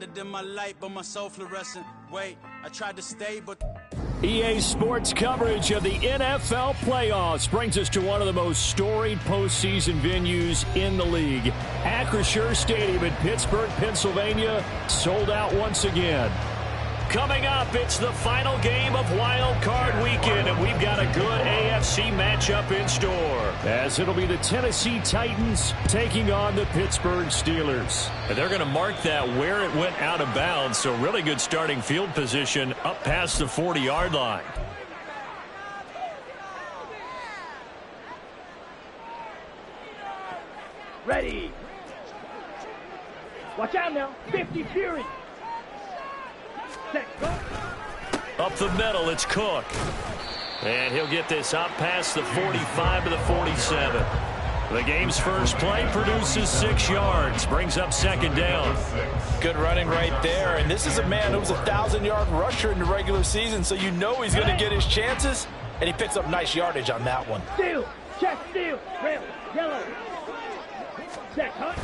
In my light, but my soul fluorescent. Wait, I tried to stay, but EA Sports coverage of the NFL playoffs brings us to one of the most storied postseason venues in the league. Acrisure Stadium in Pittsburgh, Pennsylvania, sold out once again. Coming up, it's the final game of Wild Card Weekend, and we've got a good AFC matchup in store, as it'll be the Tennessee Titans taking on the Pittsburgh Steelers. And they're going to mark that where it went out of bounds, so really good starting field position up past the 40-yard line. Ready. Watch out now. 50 Fury. Up the middle, it's Cook. And he'll get this up past the 45 to the 47. The game's first play produces 6 yards, brings up second down. Good running right there. And this is a man who was a 1,000-yard rusher in the regular season, so you know he's going to get his chances. And he picks up nice yardage on that one. Steal. Check steal. Rail. Yellow. Check hunt.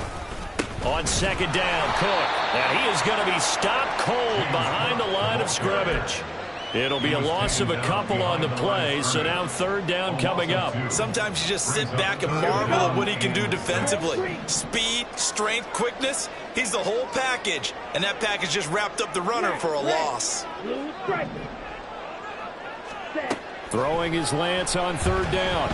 On second down, Cook. And he is going to be stopped cold behind the line of scrimmage. It'll be a loss of a couple on the play, so now third down coming up. Sometimes you just sit back and marvel at what he can do defensively. Speed, strength, quickness, he's the whole package. And that package just wrapped up the runner for a loss. Throwing his Lance on third down.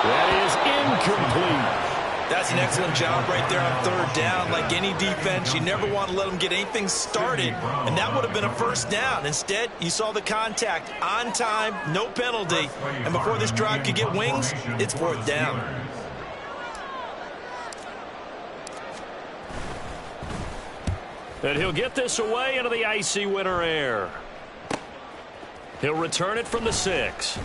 That is incomplete. That's an excellent job right there on third down. Like any defense, you never want to let them get anything started, and that would have been a first down. Instead, you saw the contact on time, no penalty, and before this drive could get wings, it's fourth down. And he'll get this away into the icy winter air. He'll return it from the 6.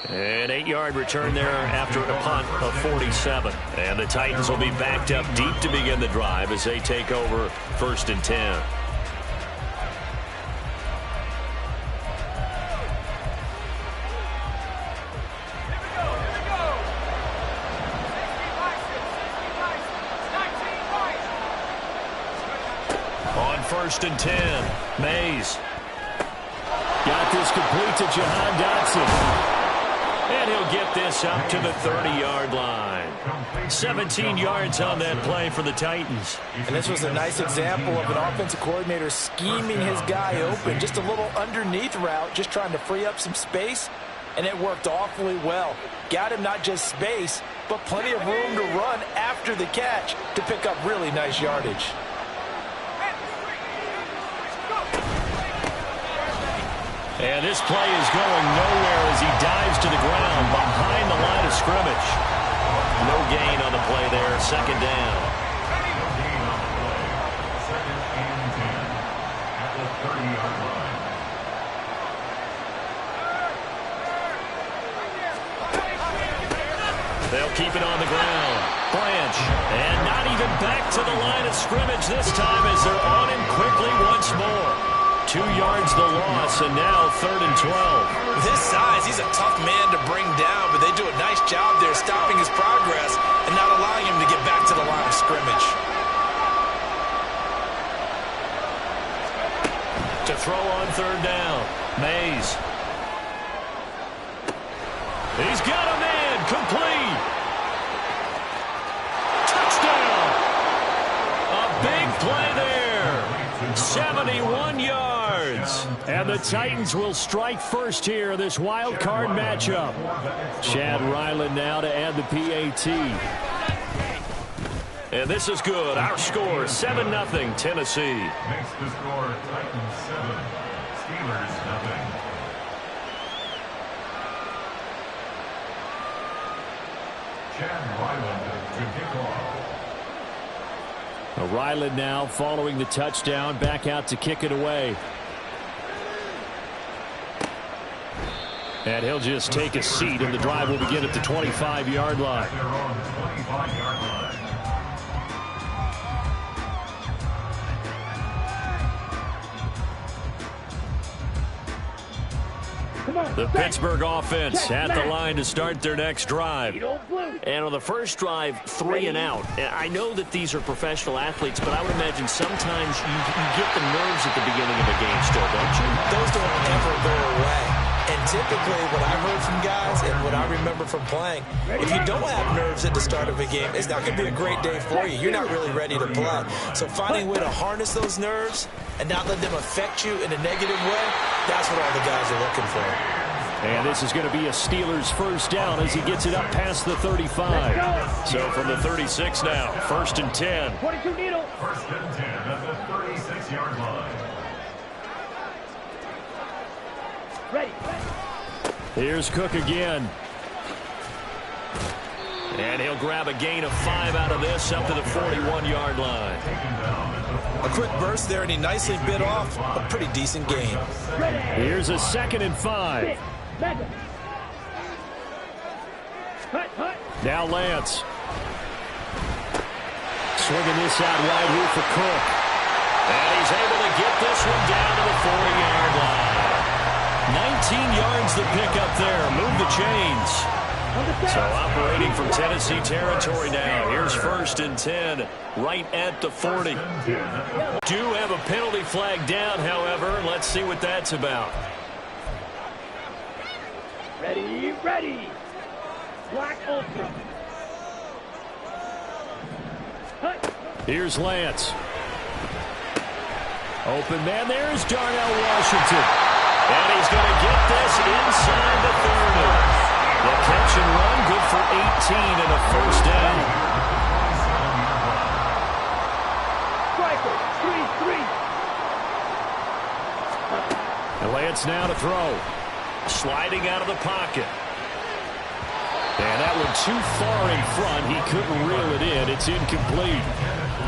An 8-yard return there after a punt of 47. And the Titans will be backed up deep to begin the drive as they take over first and 10. On first and 10, Mays. Got this complete to Jahan Dotson. And he'll get this up to the 30-yard line. 17 yards on that play for the Titans. And this was a nice example of an offensive coordinator scheming his guy open. Just a little underneath route, just trying to free up some space. And it worked awfully well. Got him not just space, but plenty of room to run after the catch to pick up really nice yardage. And this play is going nowhere as he dives to the ground behind the line of scrimmage. No gain on the play there, second down. They'll keep it on the ground. Branch, and not even back to the line of scrimmage this time as they're on him quickly once more. 2 yards the loss, and now third and 12. With his size, he's a tough man to bring down, but they do a nice job there stopping his progress and not allowing him to get back to the line of scrimmage. To throw on third down, Mays. He's got a man, complete. Touchdown. A big play there. 71 yards. And the Titans will strike first here in this wild card matchup. Chad Ryland now to add the PAT. And this is good. Our score, 7-0 Tennessee. Makes the score Titans 7, Steelers 0. Chad Ryland to kick off. Ryland now following the touchdown, back out to kick it away. And he'll just take a seat, and the drive will begin at the 25-yard line. They're on the 25-yard line. The Pittsburgh offense at the line to start their next drive. And on the first drive, 3 and out. I know that these are professional athletes, but I would imagine sometimes you get the nerves at the beginning of a game still, don't you? Those don't ever go away. And typically what I've heard from guys and what I remember from playing, if you don't have nerves at the start of a game, it's not going to be a great day for you. You're not really ready to play. So finding a way to harness those nerves and not let them affect you in a negative way, that's what all the guys are looking for. And this is going to be a Steelers first down as he gets it up past the 35. So from the 36 now, 1st and 10. 42 needle. 1st and 10 at the 36-yard line. Ready. Here's Cook again. And he'll grab a gain of 5 out of this up to the 41-yard line. A quick burst there, and he nicely bit off a pretty decent gain. Here's a 2nd and 5. Now Lance. Swinging this out wide here for Cook. And he's able to get this one down to the 40-yard line. 19 yards the pick up there. Move the chains. So operating from Tennessee territory now. Here's 1st and 10 right at the 40. Do have a penalty flag down, however. Let's see what that's about. Ready, ready. Black Ultra. Here's Lance. Open man. There's Darnell Washington. And he's going to get this inside the 30. The catch and run, good for 18 and a first down. Striker, 3-3. And Lance now to throw. Sliding out of the pocket. And that one too far in front. He couldn't reel it in. It's incomplete.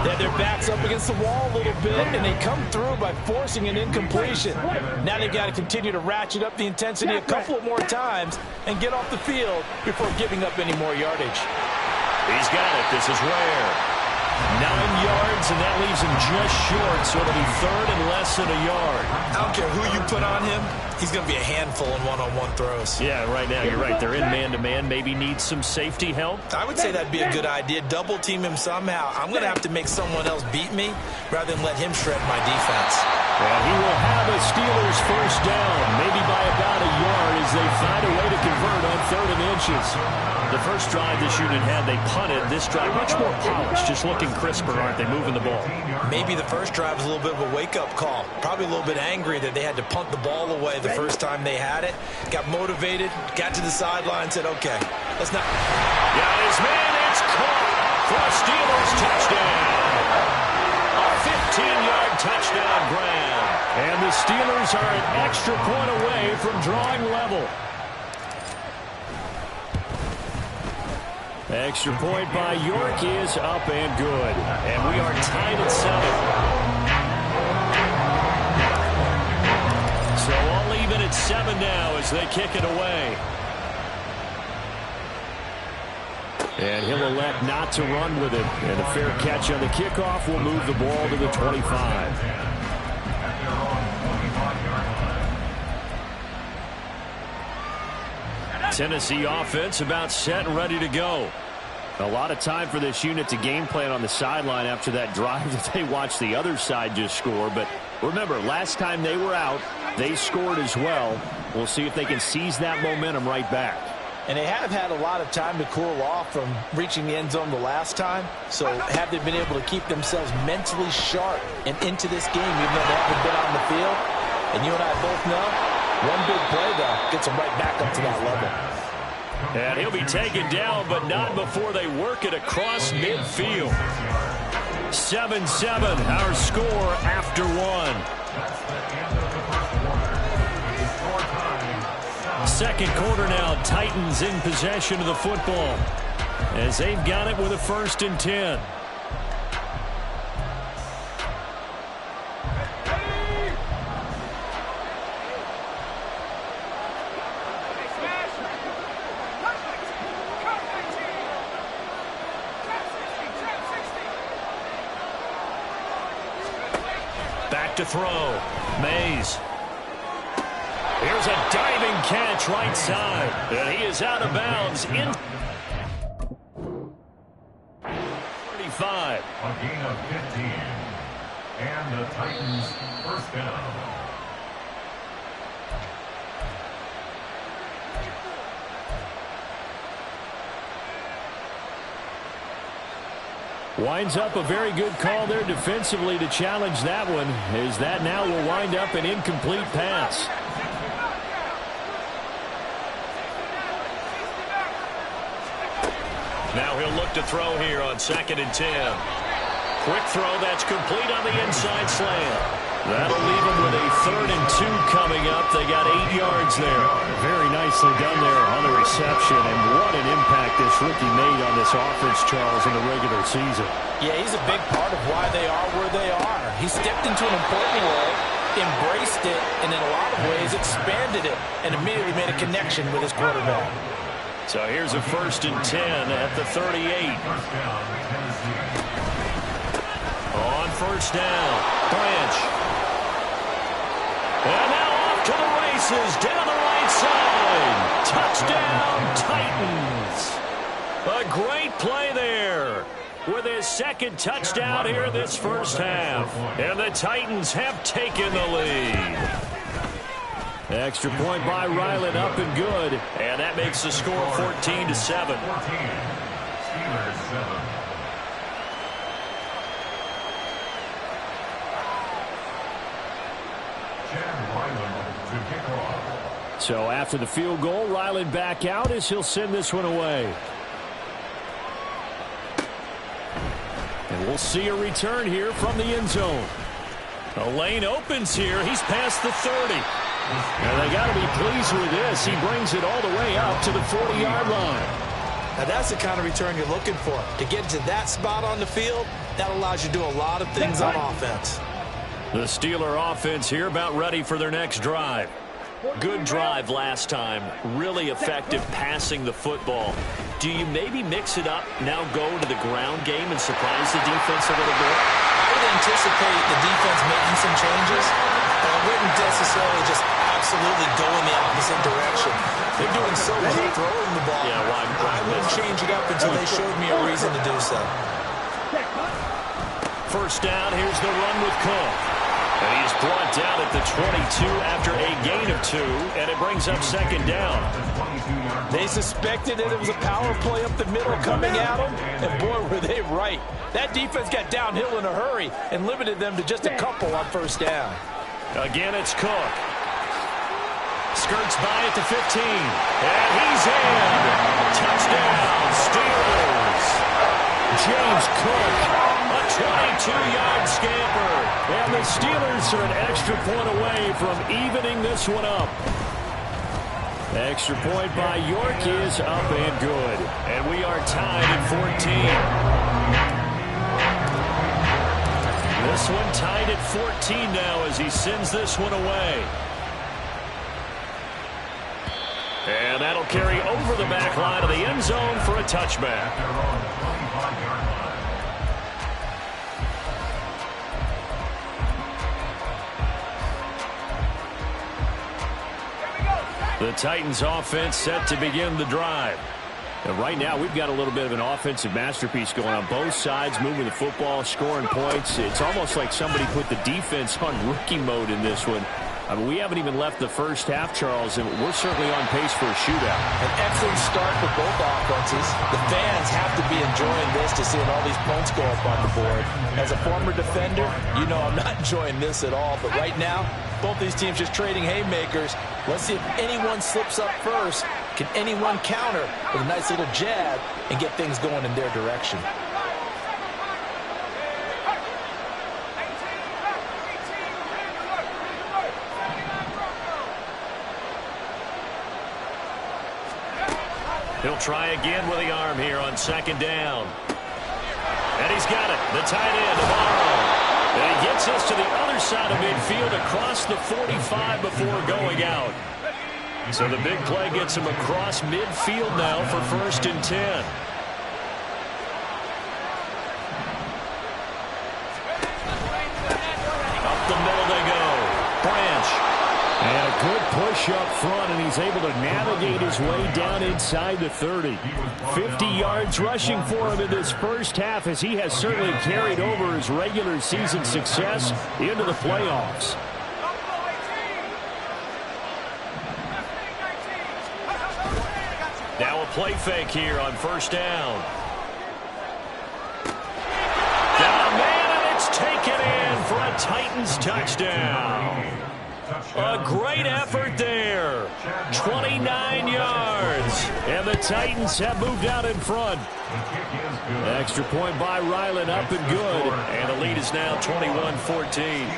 Yeah, their back's up against the wall a little bit, and they come through by forcing an incompletion. Now they've got to continue to ratchet up the intensity a couple more times and get off the field before giving up any more yardage. He's got it. This is Ware. 9 yards, and that leaves him just short, so it'll be 3rd and less than a yard. I don't care who you put on him, he's going to be a handful in one-on-one throws. Yeah, right now, you're right. They're in man-to-man. Maybe needs some safety help. I would say that'd be a good idea. Double team him somehow. I'm going to have to make someone else beat me rather than let him shred my defense. And he will have a Steelers first down, maybe by about a yard as they find a way to convert on 3rd and inches. The first drive this unit had, they punted. This drive, much more polished, just looking crisper, aren't they, moving the ball? Maybe the first drive was a little bit of a wake-up call. Probably a little bit angry that they had to punt the ball away the first time they had it. Got motivated, got to the sideline, said, okay, let's not. Got his man, it's caught for a Steelers touchdown. A 15-yard touchdown grab. And the Steelers are an extra point away from drawing level. Extra point by York is up and good. And we are tied at 7. So all even at 7 now as they kick it away. And he'll elect not to run with it. And a fair catch on the kickoff will move the ball to the 25. Tennessee offense about set and ready to go. A lot of time for this unit to game plan on the sideline after that drive that they watched the other side just score. But remember, last time they were out, they scored as well. We'll see if they can seize that momentum right back. And they have had a lot of time to cool off from reaching the end zone the last time. So have they been able to keep themselves mentally sharp and into this game, even though they haven't been on the field? And you and I both know, one big play, though, gets them right back up to that level. And he'll be taken down, but not before they work it across midfield. 7-7, our score after 1. Second quarter now, Titans in possession of the football as they've got it with a 1st and 10. Back to throw. Mays. Here's a diving catch right side. And he is out of bounds in 35. A gain of 15. And the Titans first down. Winds up a very good call there defensively to challenge that one, as that now will wind up an incomplete pass. Now he'll look to throw here on 2nd and 10. Quick throw that's complete on the inside slant. That'll leave him with a 3rd and 2 coming up. They got 8 yards there. Very nicely done there on the reception, and what an impact this rookie made on this offense, Charles, in the regular season. Yeah, he's a big part of why they are where they are. He stepped into an important role, embraced it, and in a lot of ways expanded it, and immediately made a connection with his quarterback. So here's a 1st and 10 at the 38. First down, Tennessee. On 1st down, Branch. And now off to the races down the right side. Touchdown, Titans. A great play there with his 2nd touchdown here this first half. And the Titans have taken the lead. Extra point by Ryland, up and good. And that makes the score 14-7. 14. Steelers 7. So after the field goal, Ryland back out as he'll send this one away. And we'll see a return here from the end zone. The lane opens here. He's past the 30. And they got to be pleased with this. He brings it all the way up to the 40-yard line. Now that's the kind of return you're looking for. To get to that spot on the field, that allows you to do a lot of things on offense. The Steeler offense here about ready for their next drive. Good drive last time. Really effective passing the football. Do you maybe mix it up, now go to the ground game and surprise the defense a little bit? I would anticipate the defense making some changes, but I wouldn't necessarily just absolutely go in the opposite direction. They're doing so well throwing the ball. Yeah, well, I wouldn't change it up until they showed me a reason to do so. First down, here's the run with Cook. And he's brought down at the 22 after a gain of 2, and it brings up 2nd down. They suspected that it was a power play up the middle coming at them, and boy, were they right. That defense got downhill in a hurry and limited them to just a couple on 1st down. Again, it's Cook. Skirts by at the 15, and he's in. Touchdown, Steelers. James Cook. A 22-yard scamper. And the Steelers are an extra point away from evening this one up. Extra point by York is up and good. And we are tied at 14. This one tied at 14 now as he sends this one away. And that'll carry over the back line of the end zone for a touchback. The Titans offense set to begin the drive. And right now we've got a little bit of an offensive masterpiece going on both sides, moving the football, scoring points. It's almost like somebody put the defense on rookie mode in this one. I mean, we haven't even left the first half, Charles, and we're certainly on pace for a shootout. An excellent start for both offenses. The fans have to be enjoying this to seeing all these points go up on the board. As a former defender, you know I'm not enjoying this at all. But right now, both these teams just trading haymakers. Let's see if anyone slips up first. Can anyone counter with a nice little jab and get things going in their direction? He'll try again with the arm here on 2nd down. And he's got it. The tight end, Navarro. And he gets us to the other side of midfield across the 45 before going out. So the big play gets him across midfield now for 1st and 10. Up the middle they go. Branch. And a Good push up front, and he's able to navigate his way down inside the 30. 50 yards rushing for him in this first half, as he has certainly carried over his regular season success into the playoffs. Now a play fake here on first down. Taken in for a Titans touchdown. A great effort there. 29 yards. And the Titans have moved out in front. Extra point by Ryland, up and good. And the lead is now 21-14.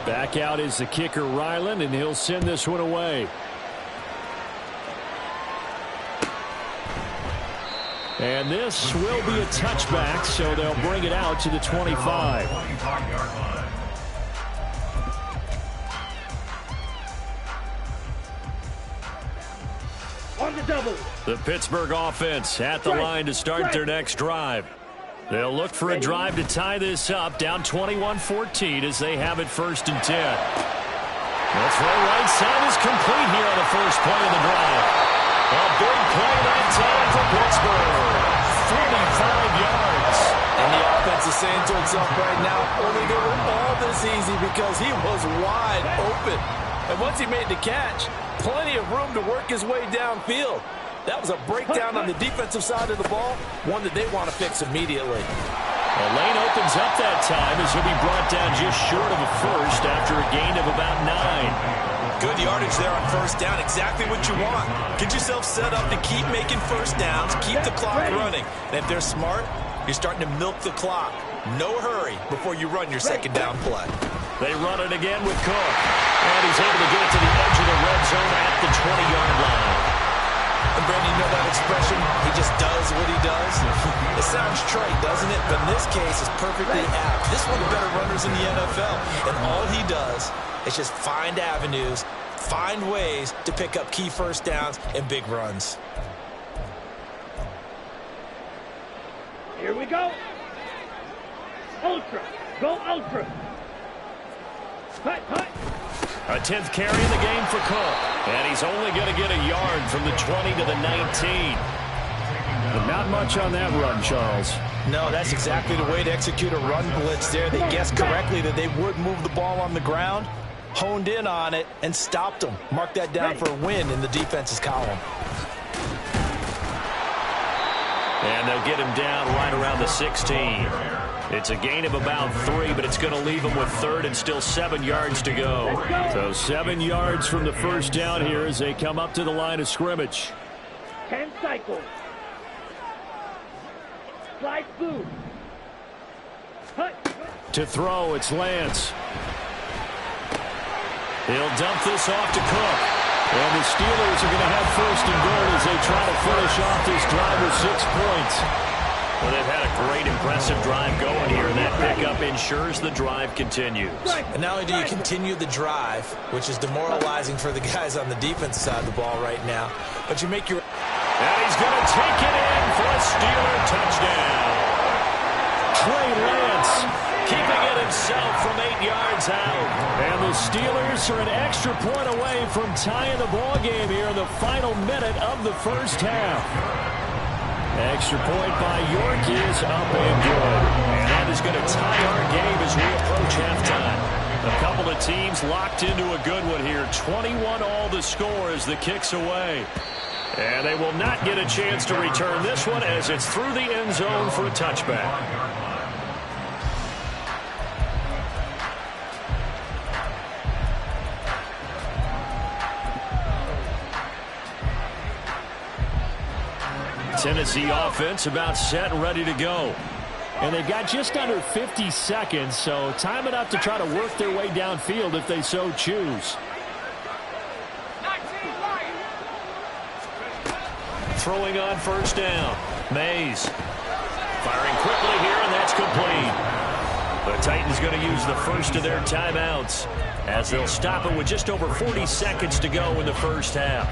Back out is the kicker, Ryland, and he'll send this one away. And this will be a touchback, so they'll bring it out to the 25. On the double. The Pittsburgh offense at the line to start their next drive. They'll look for a drive to tie this up, down 21-14 as they have it 1st and 10. The throw right side is complete here on the first play of the drive. A big play that time for Pittsburgh. 45 yards. And the offense is saying to itself right now, only they were all this easy because he was wide open. And once he made the catch, plenty of room to work his way downfield. That was a breakdown on the defensive side of the ball, one that they want to fix immediately. The lane opens up that time as he'll be brought down just short of a first after a gain of about 9. Good yardage there on first down, exactly what you want. Get yourself set up to keep making first downs, keep the clock running. And if they're smart, you're starting to milk the clock. No hurry before you run your second down play. They run it again with Cook. And he's able to get it to the edge of the red zone at the 20-yard line. And Brandon, you know that expression, he just does what he does? It sounds trite, doesn't it? But in this case, it's perfectly apt. This is one of the better runners in the NFL. And all he does is just find avenues, find ways to pick up key first downs and big runs. Here we go. Ultra. Go ultra. Hut, hut. A 10th carry in the game for Cook. And he's only going to get a yard from the 20 to the 19. But not much on that run, Charles. No, that's exactly the way to execute a run blitz there. They guessed correctly that they would move the ball on the ground, honed in on it, and stopped them. Mark that down for a win in the defense's column. And they'll get him down right around the 16. It's a gain of about 3, but it's going to leave them with 3rd and still 7 yards to go. So 7 yards from the first down here as they come up to the line of scrimmage. 10 cycles. Slide through. Hut. To throw, it's Lance. He'll dump this off to Cook. And the Steelers are going to have 1st and goal as they try to finish off this drive with 6 points. Well, they've had a great, impressive drive going here, and that pickup ensures the drive continues. And not only do you continue the drive, which is demoralizing for the guys on the defensive side of the ball right now, but you make your... And he's going to take it in for a Steeler touchdown. Trey Lance keeping it himself from 8 yards out. And the Steelers are an extra point away from tying the ball game here in the final minute of the first half. Extra point by York is up and good. And that is going to tie our game as we approach halftime. A couple of teams locked into a good one here. 21-all the score as the kick's away. And they will not get a chance to return this one as it's through the end zone for a touchback. Tennessee offense about set and ready to go. And they've got just under 50 seconds, so time enough to try to work their way downfield if they so choose. Throwing on first down. Mays firing quickly here, and that's complete. The Titans going to use the first of their timeouts as they'll stop it with just over 40 seconds to go in the first half.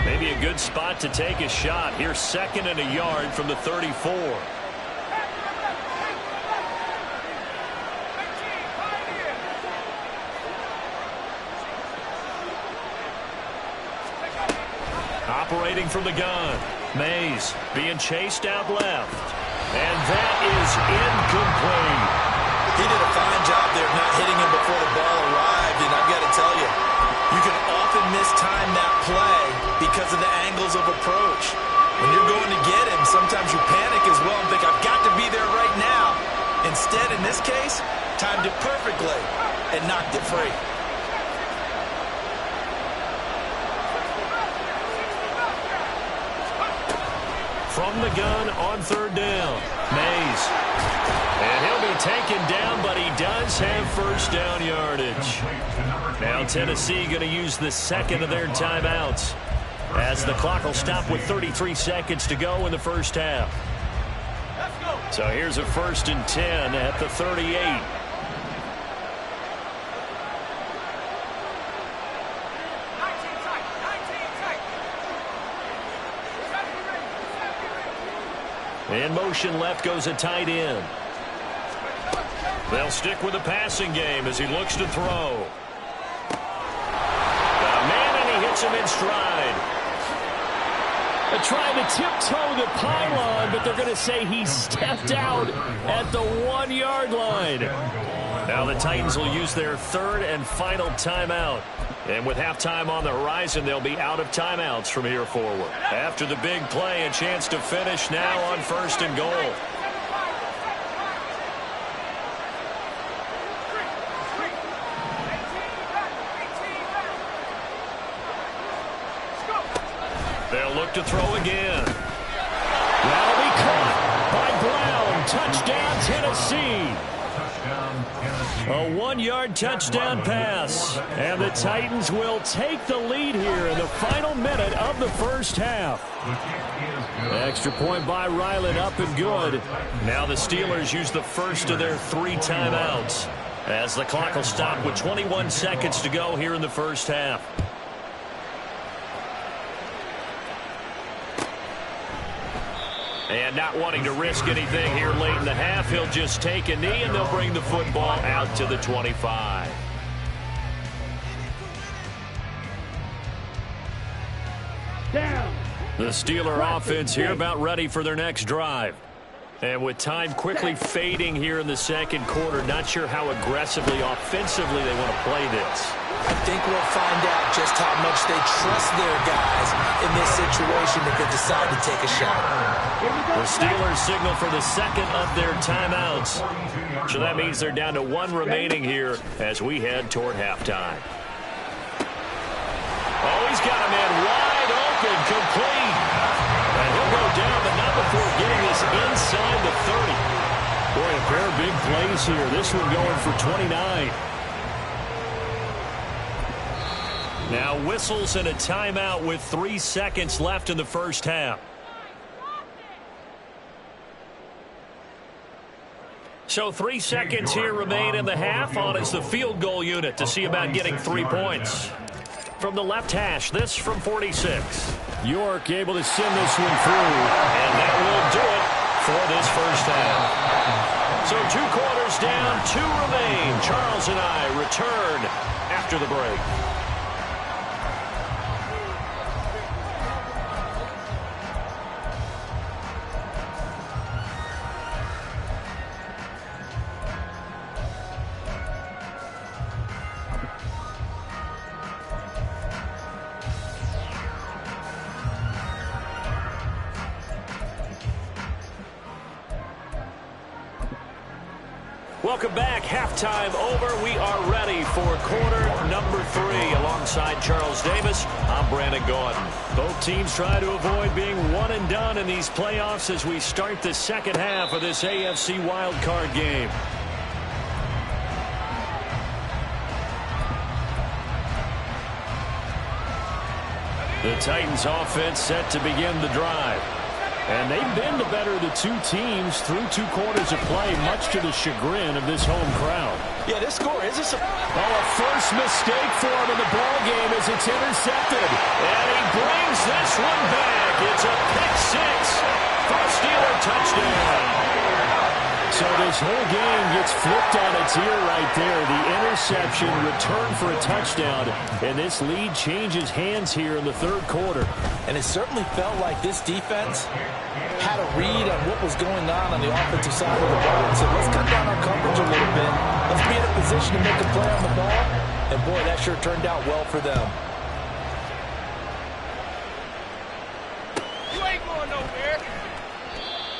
Maybe a good spot to take a shot. Here's 2nd and a yard from the 34. Operating from the gun. Mays being chased out left. And that is incomplete. He did a fine job there of not hitting him before the ball arrived, and I've got to tell you, you can often mistime that play because of the angles of approach. When you're going to get him, sometimes you panic as well and think, I've got to be there right now. Instead, in this case, timed it perfectly and knocked it free. From the gun on 3rd down. Mays. And he'll be taken down, but he does have 1st down yardage. Now Tennessee going to use the 2nd of their timeouts, as the clock will stop with 33 seconds to go in the 1st half. So here's a 1st and 10 at the 38. In motion left goes a tight end. They'll stick with the passing game as he looks to throw. Got a man, and he hits him in stride. They're trying to tiptoe the pylon, but they're going to say he stepped out at the 1-yard line. Now the Titans will use their 3rd and final timeout. And with halftime on the horizon, they'll be out of timeouts from here forward. After the big play, a chance to finish now on 1st and goal. They'll look to throw again. That'll be caught by Brown. Touchdown, Tennessee. A 1-yard touchdown pass. And the Titans will take the lead here in the final minute of the 1st half. Extra point by Ryland, up and good. Now the Steelers use the 1st of their 3 timeouts, as the clock will stop with 21 seconds to go here in the 1st half. And not wanting to risk anything here late in the half, he'll just take a knee, and they'll bring the football out to the 25. Down. The Steeler offense here about ready for their next drive. And with time quickly fading here in the 2nd quarter, not sure how aggressively, offensively they want to play this. I think we'll find out just how much they trust their guys in this situation if they decide to take a shot. The Steelers signal for the 2nd of their timeouts. So that means they're down to 1 remaining here as we head toward halftime. Oh, he's got a man wide open, complete. And he'll go down, but not before getting this inside the 30. Boy, a pair of big plays here. This one going for 29. Now whistles and a timeout with 3 seconds left in the 1st half. So 3 seconds here remain in the half. On is the field goal unit to see about getting 3 points. From the left hash, this from 46. York able to send this one through. And that will do it for this 1st half. So 2 quarters down, 2 remain. Charles and I return after the break. Welcome back. Halftime over. We are ready for quarter number 3. Alongside Charles Davis, I'm Brandon Gordon. Both teams try to avoid being one and done in these playoffs as we start the 2nd half of this AFC wildcard game. The Titans offense set to begin the drive. And they've been the better of the 2 teams through 2 quarters of play, much to the chagrin of this home crowd. Yeah, this score is a first mistake for him in the ball game as it's intercepted. And he brings this one back. It's a pick six for a Steeler touchdown. So this whole game gets flipped on its ear right there. The interception, return for a touchdown, and this lead changes hands here in the third quarter. And it certainly felt like this defense had a read on what was going on the offensive side of the ball. And said, let's cut down our coverage a little bit. Let's be in a position to make a play on the ball. And, boy, that sure turned out well for them. You ain't going nowhere.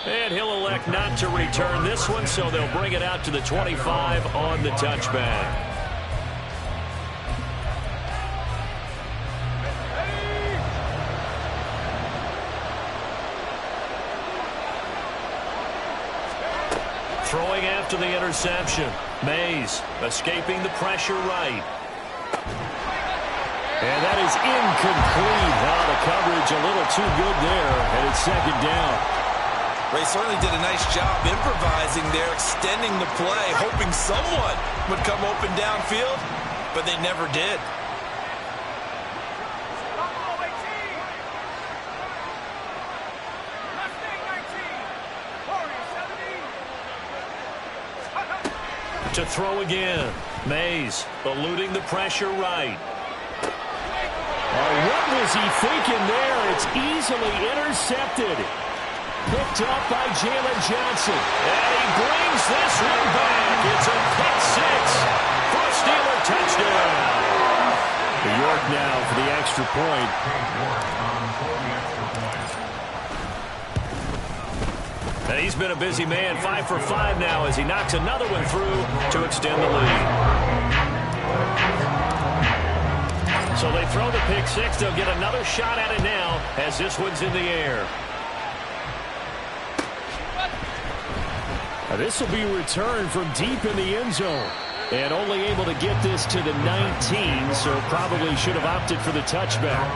And he'll elect not to return this one, so they'll bring it out to the 25 on the touchback. Throwing after the interception. Mays escaping the pressure right. And that is incomplete. The coverage a little too good there, and it's second down. Ray certainly did a nice job improvising there, extending the play, hoping someone would come open downfield, but they never did. To throw again. Mays eluding the pressure right. What was he thinking there? It's easily intercepted. Picked up by Jalen Johnson. And he brings this one back. It's a pick six for a Steeler touchdown. New York now for the extra point. And he's been a busy man, 5 for 5 now as he knocks another one through to extend the lead. So they throw the pick six. They'll get another shot at it now as this one's in the air. Now this will be returned from deep in the end zone. And only able to get this to the 19, so probably should have opted for the touchback.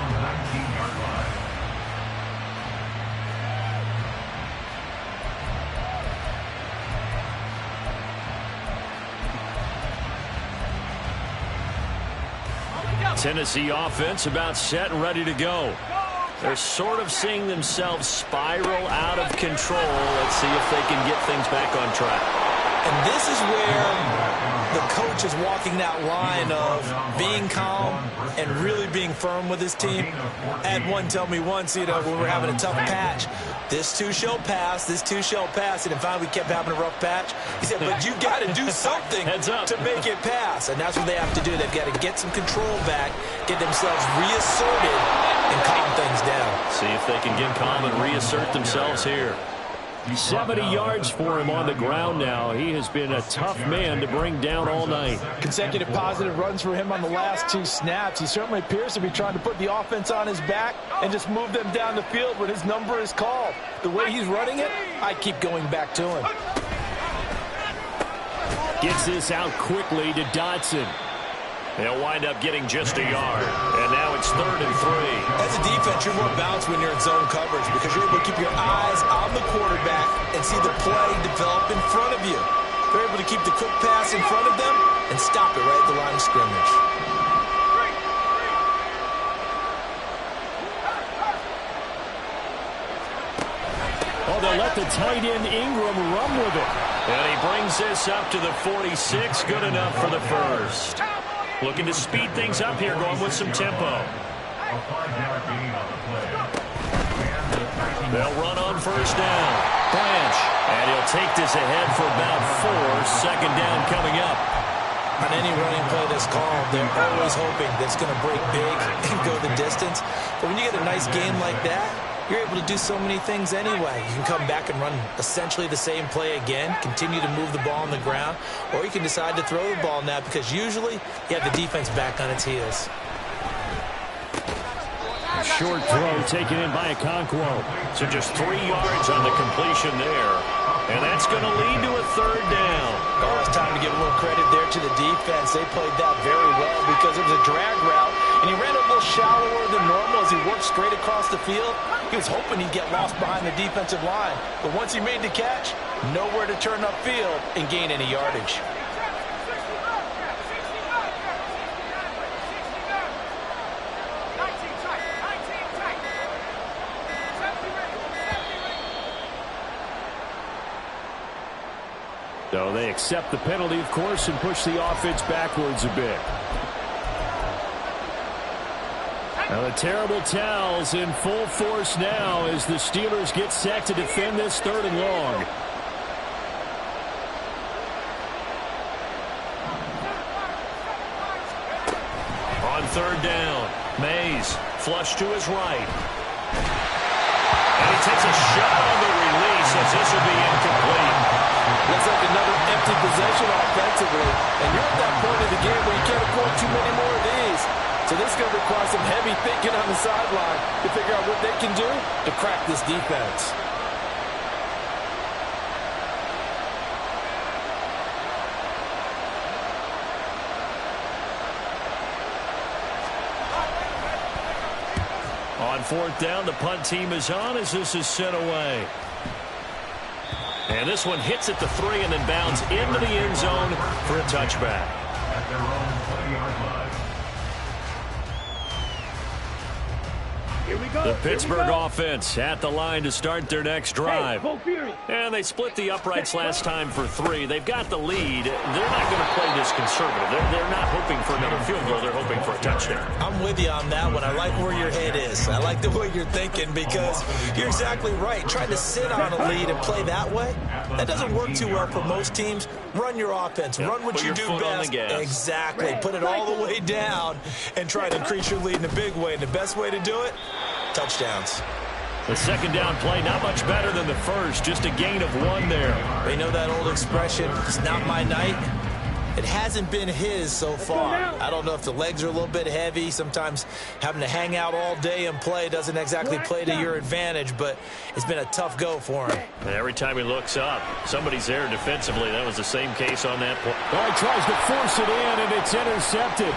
Tennessee offense about set and ready to go. They're sort of seeing themselves spiral out of control. Let's see if they can get things back on track. And this is where the coach is walking that line of being calm and really being firm with his team. I had one tell me once, when we were having a tough patch, this too shall pass, this too shall pass. And finally we kept having a rough patch. He said, but you got to do something to make it pass. And that's what they have to do. They've got to get some control back, get themselves reasserted, and calm things down. See if they can get calm and reassert themselves here. 70 yards for him on the ground now. He has been a tough man to bring down all night. Consecutive positive runs for him on the last 2 snaps. He certainly appears to be trying to put the offense on his back and just move them down the field when his number is called. The way he's running it, I keep going back to him. Gets this out quickly to Dotson. They'll wind up getting just a yard. And now it's 3rd and 3. As a defense, you're more balanced when you're in zone coverage because you're able to keep your eyes on the quarterback and see the play develop in front of you. They're able to keep the quick pass in front of them and stop it right at the line of scrimmage. Oh, they'll let the tight end Ingram run with it. And he brings this up to the 46. Good enough for the first. Looking to speed things up here, going with some tempo. They'll run on first down. Branch. And he'll take this ahead for about 4. Second down coming up. On any running play that's called, they're always hoping that it's going to break big and go the distance. But when you get a nice game like that, you're able to do so many things anyway. You can come back and run essentially the same play again, continue to move the ball on the ground, or you can decide to throw the ball now because usually you have the defense back on its heels. Short throw taken in by Okonkwo. So just 3 yards on the completion there. And that's going to lead to a 3rd down. Oh, it's time to give a little credit there to the defense. They played that very well because it was a drag route, and he ran a little shallower than normal as he worked straight across the field. He was hoping he'd get lost behind the defensive line. But once he made the catch, nowhere to turn upfield and gain any yardage. So they accept the penalty, of course, and push the offense backwards a bit. Now the terrible towels in full force now as the Steelers get set to defend this 3rd and long. On 3rd down, Mays flush to his right. And he takes a shot on the release as this will be incomplete. Looks like another empty possession offensively. And you're at that point of the game where you can't afford too many more of these. So this is going to require some heavy thinking on the sideline to figure out what they can do to crack this defense. On 4th down, the punt team is on as this is sent away. And this one hits at the 3 and then bounds into the end zone for a touchback. At their own 20-yard line. Here we go. The Pittsburgh offense at the line to start their next drive. Hey, go Fury. And they split the uprights last time for 3. They've got the lead. They're not going to play this conservative. They're not hoping for another field goal. They're hoping for a touchdown. I'm with you on that one. I like where your head is. I like the way you're thinking because you're exactly right. Trying to sit on a lead and play that way, that doesn't work too well for most teams. Run your offense. Run what you do best. Exactly. Put it all the way down and try to increase your lead in a big way. And the best way to do it, touchdowns. The 2nd down play, not much better than the first. Just a gain of 1 there. They know that old expression, it's not my night. It hasn't been his so far. I don't know if the legs are a little bit heavy. Sometimes having to hang out all day and play doesn't exactly play to your advantage, but it's been a tough go for him. And every time he looks up, somebody's there defensively. That was the same case on that play. Oh, he tries to force it in, and it's intercepted.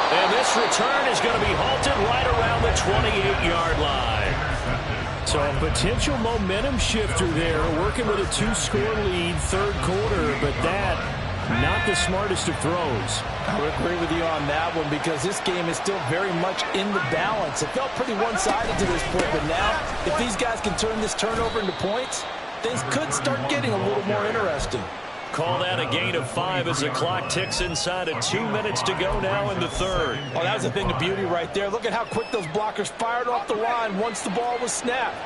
And this return is going to be halted right around the 28-yard line. So a potential momentum shifter there, working with a 2-score lead, 3rd quarter, but that, not the smartest of throws. I would agree with you on that one because this game is still very much in the balance. It felt pretty one-sided to this point, but now, if these guys can turn this turnover into points, things could start getting a little more interesting. Call that a gain of 5 as the clock ticks inside of 2 minutes to go now in the 3rd. Oh, that was a thing of beauty right there. Look at how quick those blockers fired off the line once the ball was snapped.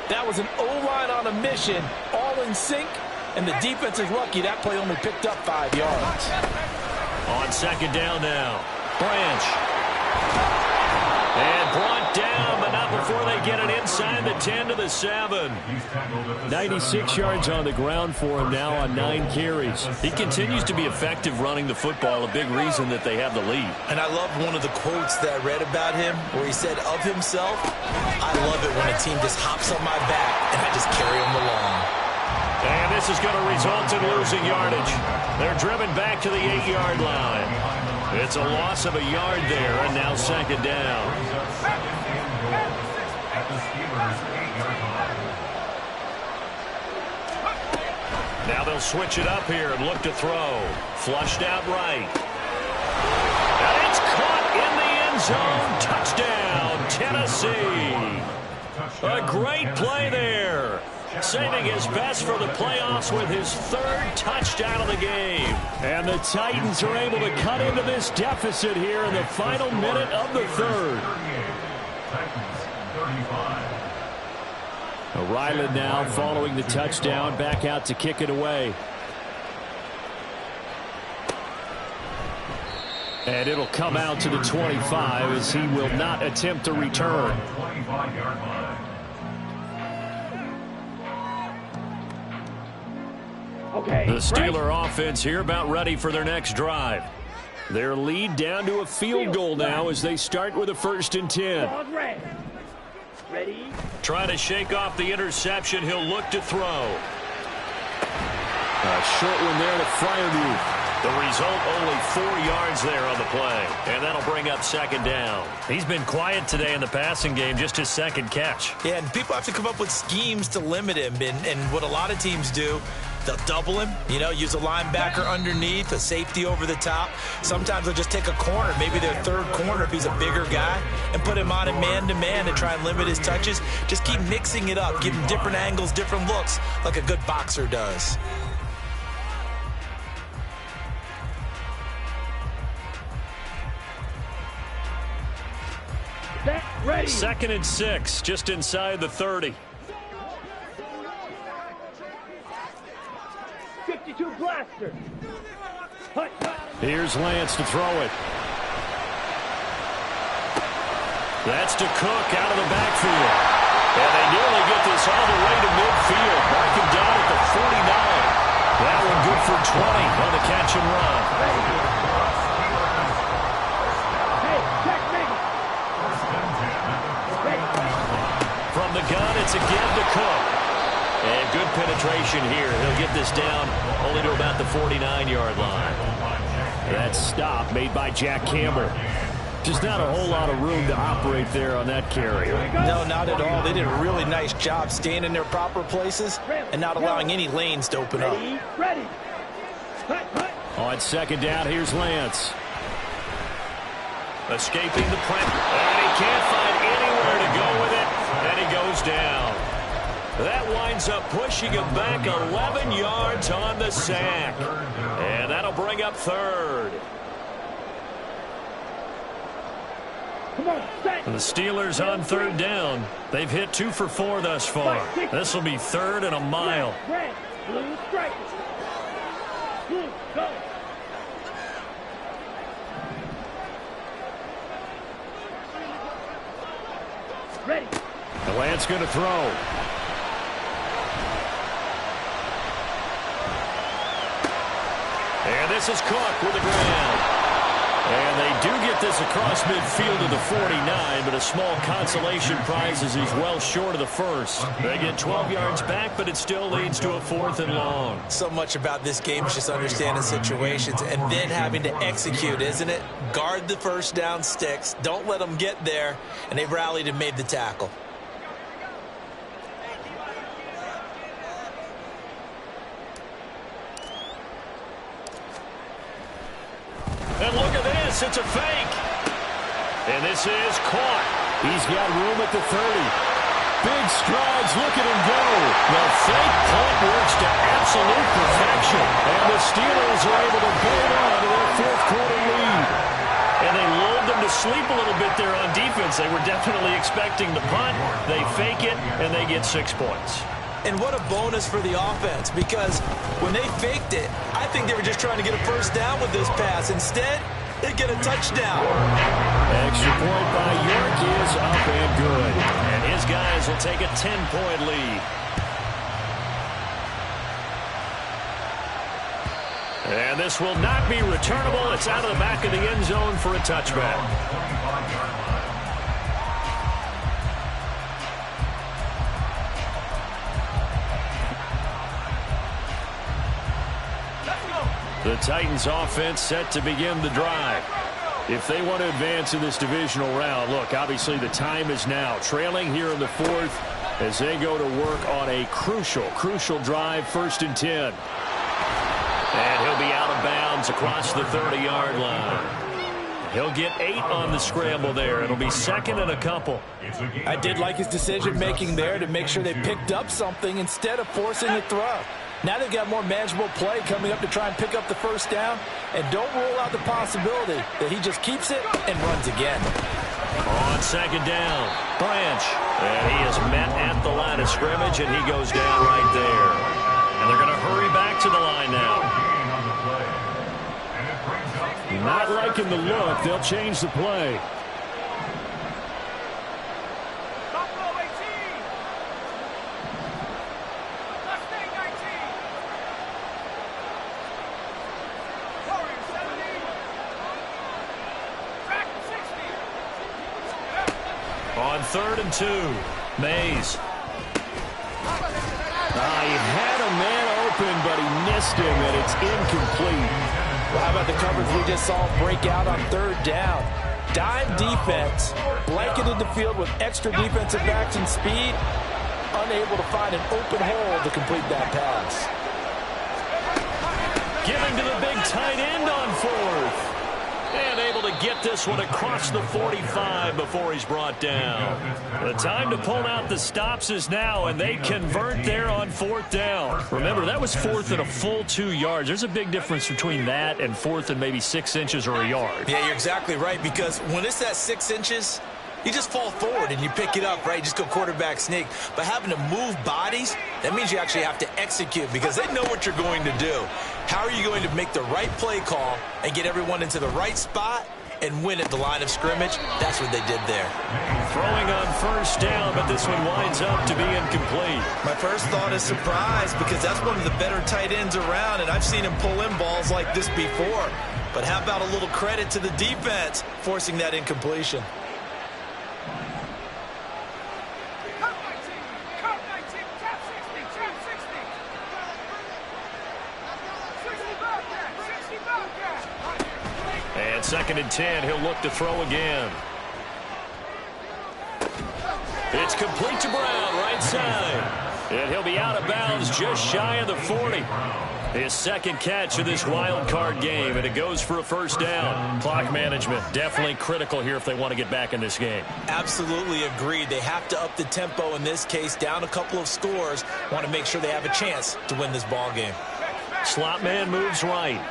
That was an O-line on a mission, all in sync, and the defense is lucky that play only picked up 5 yards. On 2nd down now, Branch. And brought down, but not before they get it inside the 10 to the 7. 96 yards on the ground for him now on 9 carries. He continues to be effective running the football, a big reason that they have the lead. And I love one of the quotes that I read about him where he said of himself, I love it when a team just hops on my back and I just carry them along. And this is going to result in losing yardage. They're driven back to the 8-yard line. It's a loss of a yard there, and now 2nd down. Now they'll switch it up here and look to throw. Flushed out right. And it's caught in the end zone. Touchdown, Tennessee. A great play there. Saving his best for the playoffs with his 3rd touchdown of the game. And the Titans are able to cut into this deficit here in the final minute of the 3rd. Ryland now following the touchdown, back out to kick it away. And it'll come out to the 25 as he will not attempt a return. Okay. The Steeler offense here about ready for their next drive. Their lead down to a field goal now as they start with a 1st and 10. Ready? Trying to shake off the interception. He'll look to throw. A short one there to Freiermuth. The result, only 4 yards there on the play. And that'll bring up 2nd down. He's been quiet today in the passing game, just his 2nd catch. Yeah, and people have to come up with schemes to limit him. And what a lot of teams do, they'll double him, use a linebacker underneath, a safety over the top. Sometimes they'll just take a corner, maybe their 3rd corner if he's a bigger guy, and put him on a man-to-man to try and limit his touches. Just keep mixing it up, give him different angles, different looks, like a good boxer does. Ready. 2nd and 6, just inside the 30. 52 blaster. Hut, hut. Here's Lance to throw it. That's to Cook out of the backfield. And they nearly get this all the way to midfield. Marking down at the 49. That one good for 20 on the catch and run. Hey, check me. From the gun, it's again to Cook. And good penetration here. He'll get this down only to about the 49-yard line. That stop made by Jack Campbell. Just not a whole lot of room to operate there on that carry. No, not at all. They did a really nice job staying in their proper places and not allowing any lanes to open up. Ready. Hut, hut. On 2nd down, here's Lance. Escaping the pressure. And he can't find anywhere to go with it. And he goes down. That winds up pushing him back 11 yards on the sack. And that'll bring up 3rd. Come on, set. The Steelers on 3rd down. They've hit 2 for 4 thus far. This will be 3rd and a mile. Red, blue, strike. Blue, go. Ready. Lance going to throw. And this is Cook with the ground. And they do get this across midfield to the 49, but a small consolation prize as he's well short of the first. They get 12 yards back, but it still leads to a 4th and long. So much about this game is just understanding situations and then having to execute, isn't it? Guard the first down sticks. Don't let them get there. And they rallied and made the tackle. And look at this. It's a fake. And this is caught. He's got room at the 30. Big strides. Look at him go. The fake punt works to absolute perfection. And the Steelers are able to hold on to their 4th quarter lead. And they lulled them to sleep a little bit there on defense. They were definitely expecting the punt. They fake it, and they get 6 points. And what a bonus for the offense, because when they faked it, I think they were just trying to get a first down with this pass. Instead, they get a touchdown. Extra point by York is up and good. And his guys will take a 10-point lead. And this will not be returnable. It's out of the back of the end zone for a touchback. The Titans offense set to begin the drive. If they want to advance in this divisional round, look, obviously the time is now. Trailing here in the 4th as they go to work on a crucial drive, 1st and 10. And he'll be out of bounds across the 30-yard line. He'll get 8 on the scramble there. It'll be 2nd and a couple. I did like his decision-making there to make sure they picked up something instead of forcing a throw. Now they've got more manageable play coming up to try and pick up the first down. And don't rule out the possibility that he just keeps it and runs again. On 2nd down, Branch. And he is met at the line of scrimmage, and he goes down right there. And they're going to hurry back to the line now. Not liking the look. They'll change the play. On 3rd and 2, Mays. He had a man open, but he missed him, and it's incomplete. Well, how about the coverage we just saw break out on 3rd down? Dime defense, blanketed the field with extra defensive backs and speed, unable to find an open hole to complete that pass. Giving to the big tight end on 4th. And able to get this one across the 45 before he's brought down. The time to pull out the stops is now, and they convert there on 4th down. Remember, that was 4th and a full 2 yards. There's a big difference between that and 4th and maybe 6 inches or a yard. Yeah, you're exactly right, because when it's at 6 inches, you just fall forward and you pick it up, right? You just go quarterback sneak. But having to move bodies, that means you actually have to execute because they know what you're going to do. How are you going to make the right play call and get everyone into the right spot and win at the line of scrimmage? That's what they did there. Throwing on first down, but this one winds up to be incomplete. My first thought is surprise because that's one of the better tight ends around, and I've seen him pull in balls like this before. But how about a little credit to the defense forcing that incompletion? And 2nd and 10, he'll look to throw again. It's complete to Brown, right side. And he'll be out of bounds just shy of the 40. His second catch of this wild card game, and it goes for a first down. Clock management definitely critical here if they want to get back in this game. Absolutely agreed. They have to up the tempo in this case, down a couple of scores. Want to make sure they have a chance to win this ball game. Slot man moves right.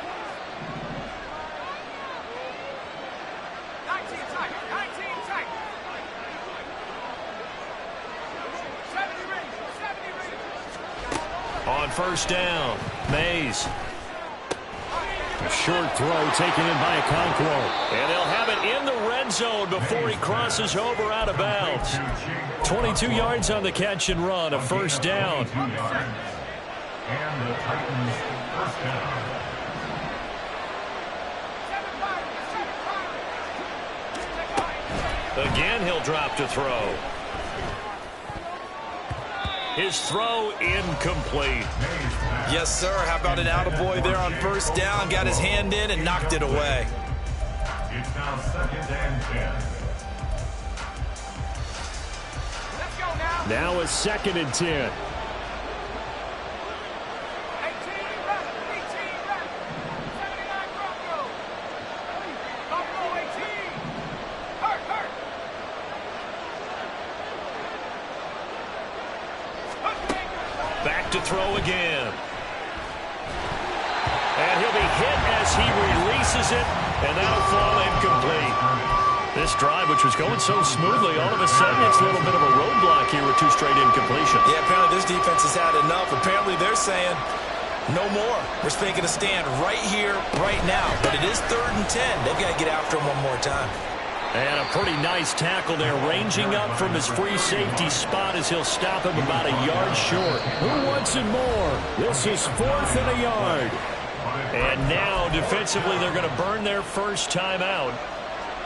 On first down, Mays. A short throw taken in by Okonkwo. And they'll have it in the red zone before he crosses over out of bounds. 22 yards on the catch and run, a first down. And the Titans first down. Again, he'll drop to throw. His throw incomplete. Yes, sir. How about an attaboy there on first down? Got his hand in and knocked it away. It's now 2nd and 10. Now a 2nd and 10. Back to throw again. And he'll be hit as he releases it, and that'll fall incomplete. This drive, which was going so smoothly, all of a sudden it's a little bit of a roadblock here with 2 straight incompletions. Yeah, apparently this defense has had enough. Apparently they're saying, no more. We're making a stand right here, right now. But it is 3rd and 10. They've got to get after him one more time. And a pretty nice tackle there, ranging up from his free safety spot as he'll stop him about a yard short. Who wants it more? This is 4th and a yard. And now, defensively, they're going to burn their first time out.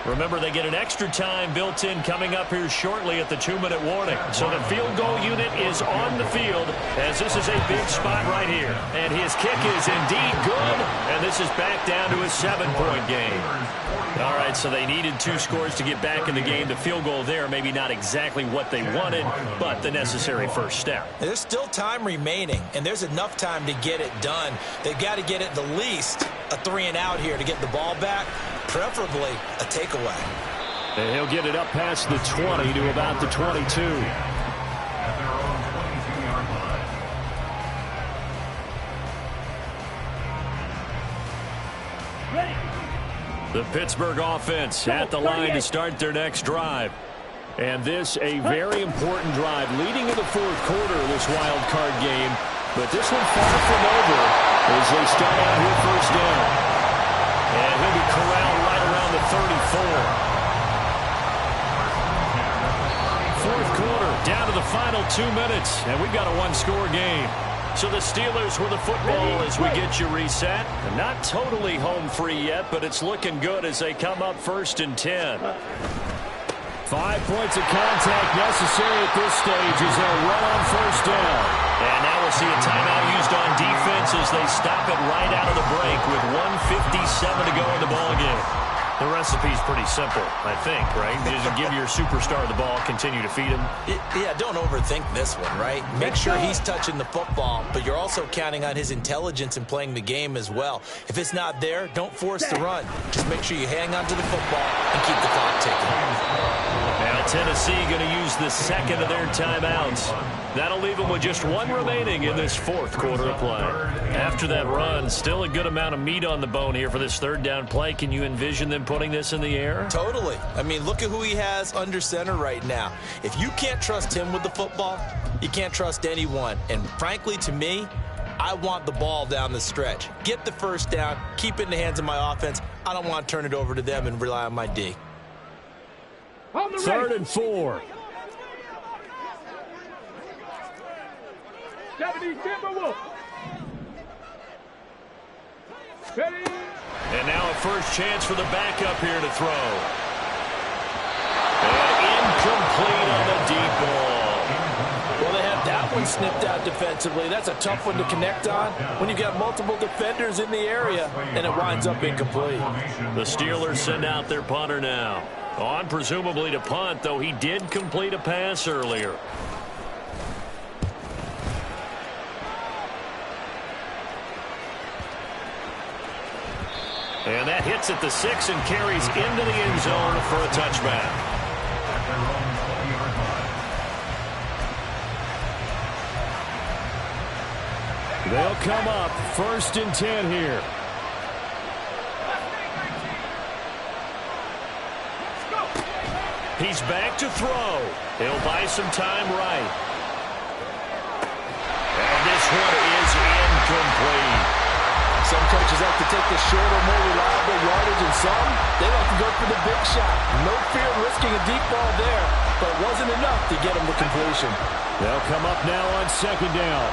Remember, they get an extra time built in coming up here shortly at the 2-minute warning. So the field goal unit is on the field as this is a big spot right here. And his kick is indeed good, and this is back down to a 7-point game. All right, so they needed 2 scores to get back in the game. The field goal there, maybe not exactly what they wanted, but the necessary first step. There's still time remaining, and there's enough time to get it done. They've got to get at the least a 3-and-out here to get the ball back, preferably a takeaway. And he'll get it up past the 20 to about the 22. At their own 22-yard line. Ready. The Pittsburgh offense at the line to start their next drive. And this a very important drive leading in the 4th quarter of this wild card game. But this one far from over as they start out here first down. And he'll be corralled right around the 34. 4th quarter, down to the final 2 minutes, and we've got a 1-score game. So the Steelers with the football as we get you reset. And not totally home free yet, but it's looking good as they come up 1st and 10. 5 points of contact necessary at this stage as they'll run on first down. And now we'll see a timeout used on defense as they stop it right out of the break with 1:57 to go in the ballgame. The recipe's pretty simple, I think, right? Just give your superstar the ball, continue to feed him. Yeah, don't overthink this one, right? Make sure he's touching the football, but you're also counting on his intelligence in playing the game as well. If it's not there, don't force the run. Just make sure you hang on to the football and keep the clock ticking. And a Tennessee going to use the second of their timeouts. That'll leave them with just one remaining in this fourth quarter of play. After that run, still a good amount of meat on the bone here for this third down play. Can you envision them putting this in the air? Totally. I mean, look at who he has under center right now. If you can't trust him with the football, you can't trust anyone. And frankly, to me, I want the ball down the stretch. Get the first down, keep it in the hands of my offense. I don't want to turn it over to them and rely on my D. Third and 4. 70 Timberwolves. Ready? And now a first chance for the backup here to throw. And incomplete on the deep ball. Well, they have that one snipped out defensively. That's a tough one to connect on when you've got multiple defenders in the area, and it winds up incomplete. The Steelers send out their punter now. On presumably to punt, though he did complete a pass earlier. And that hits at the 6 and carries into the end zone for a touchback. They'll come up first and 10 here. He's back to throw. He'll buy some time right. And this one is incomplete. Some coaches like to take the shorter, more reliable yardage, and some, they like to go for the big shot. No fear of risking a deep ball there, but it wasn't enough to get them to completion. They'll come up now on second down.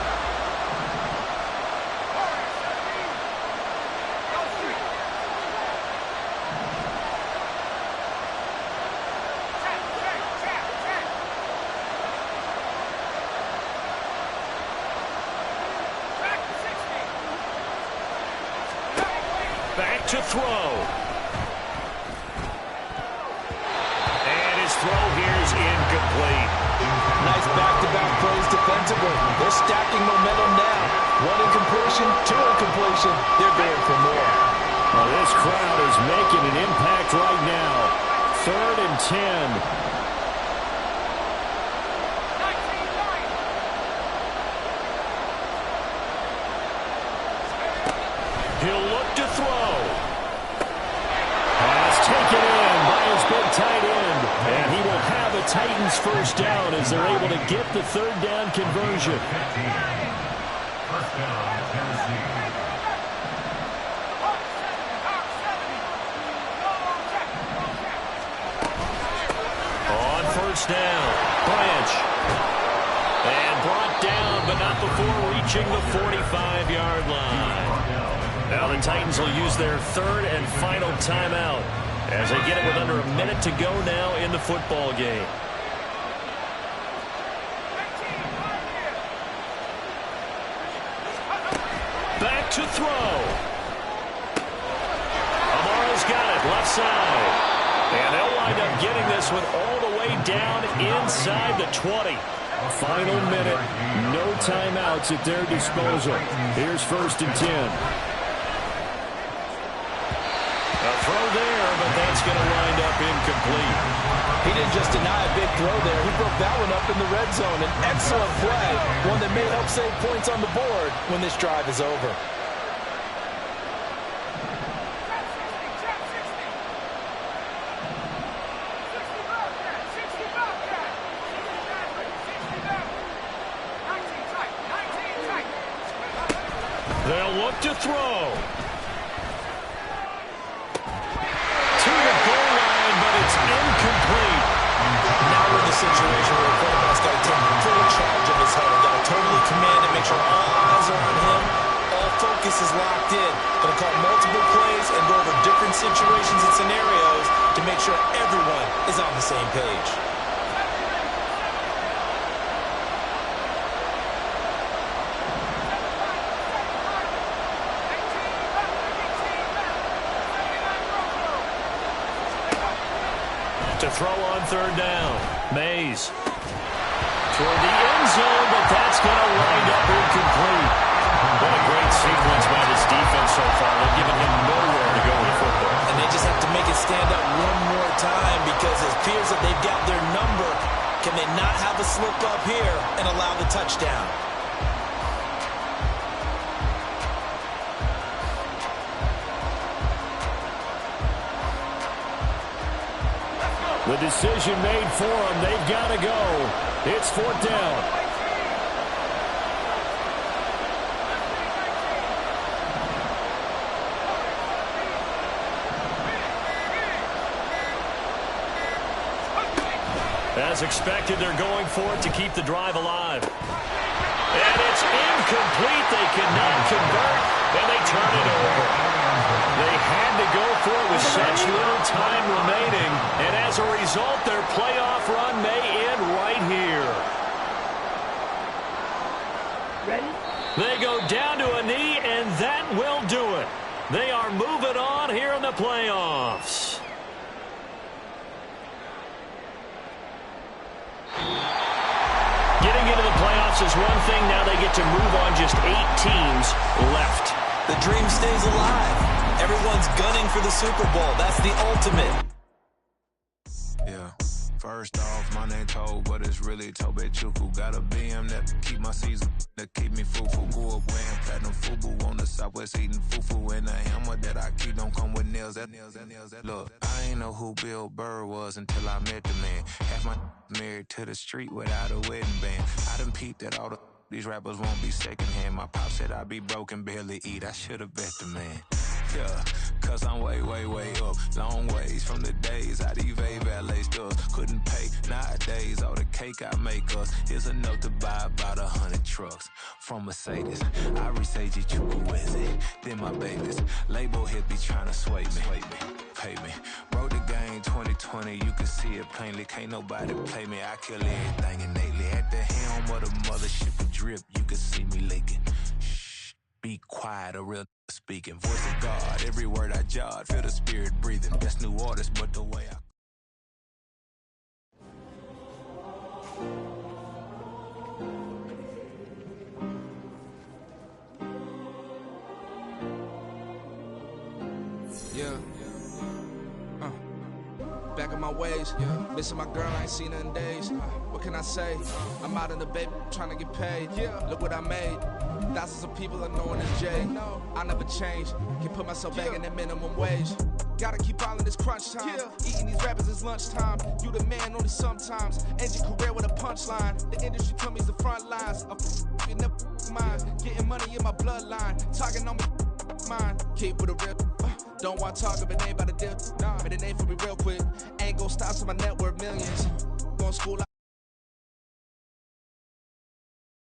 To throw. And his throw here is incomplete. Nice back-to-back plays defensively. They're stacking momentum now. One incompletion, two incompletion. They're going for more. Well, this crowd is making an impact right now. Third and 10. He'll look to throw. Taken in by his big tight end. And he will have a Titans first down as they're able to get the third down conversion. First down, Tennessee. On first down, Branch. And brought down, but not before reaching the 45-yard line. Now the Titans will use their third and final timeout as they get it with under a minute to go now in the football game. Back to throw. Amara's got it, left side. And they'll wind up getting this one all the way down inside the 20. Final minute, no timeouts at their disposal. Here's first and 10. A throw there, but that's going to wind up incomplete. He didn't just deny a big throw there. He broke that one up in the red zone. An excellent play, one that may help save points on the board when this drive is over. They'll look to throw. Incomplete. Now we're in the situation where the quarterback's got to take full charge of his huddle. Got to totally command it, make sure all eyes are on him. All focus is locked in. Going to call multiple plays and go over different situations and scenarios to make sure everyone is on the same page. To throw on third down. Mays toward the end zone, but that's going to wind up incomplete. What a great sequence by this defense so far. They've given him nowhere to go with football. And they just have to make it stand up one more time because it appears that they've got their number. they not have a slip-up here and allow the touchdown? The decision made for them. They've got to go. It's 4th down. As expected, they're going for it to keep the drive alive. And it's incomplete. They cannot convert, and they turn it over. They had to go for it with such little time remaining, and as a result, their playoff run may end right here. Ready? They go down to a knee, and that will do it. They are moving on here in the playoffs. Getting into the playoffs is one thing. Now they get to move on. Just 8 teams left. The dream stays alive. Everyone's gunning for the Super Bowl. That's the ultimate. Yeah. First off, my name Tobe, but it's really Tobe Chuku. Got a BM that keep my season, that keep me fufu. Grew up wearing platinum fubu on the Southwest eating fufu. And the hammer that I keep don't come with nails. Look, I ain't know who Bill Burr was until I met the man. Half my married to the street without a wedding band. I done peeped at all these rappers won't be secondhand. My pop said I'd be broken, barely eat. I should've bet the man. Yeah, cause I'm way, way, way up. Long ways from the days I evade valet stores. Couldn't pay nowadays. All the cake I make us is enough to buy about 100 trucks. From Mercedes, I resage Chukwueze. Then my babies, label hit be trying to sway me. Pay me. Wrote the game 2020, you can see it plainly. Can't nobody play me. I kill everything innately. At the helm of the mothership of drip, you can see me leaking. Shh, be quiet, a real speaking. Voice of God, every word I jot. Feel the spirit breathing. Best new artist, but the way I... Back in my ways, missing my girl, I ain't seen her in days. What can I say? I'm out in the baby, trying to get paid. Look what I made. Thousands of people are known as Jay. I never change. Can put myself back in that minimum wage. Gotta keep all in this crunch time. Eating these rappers is lunchtime. You the man only sometimes. End your career with a punchline. The industry told me it's the front lines. You never mind. Getting money in my bloodline. Talking on me, mine. Keep with a real. Don't want to talk if it ain't about a dip. Made a name for me real quick. Ain't gon' stop till my net worth millions. Going to school,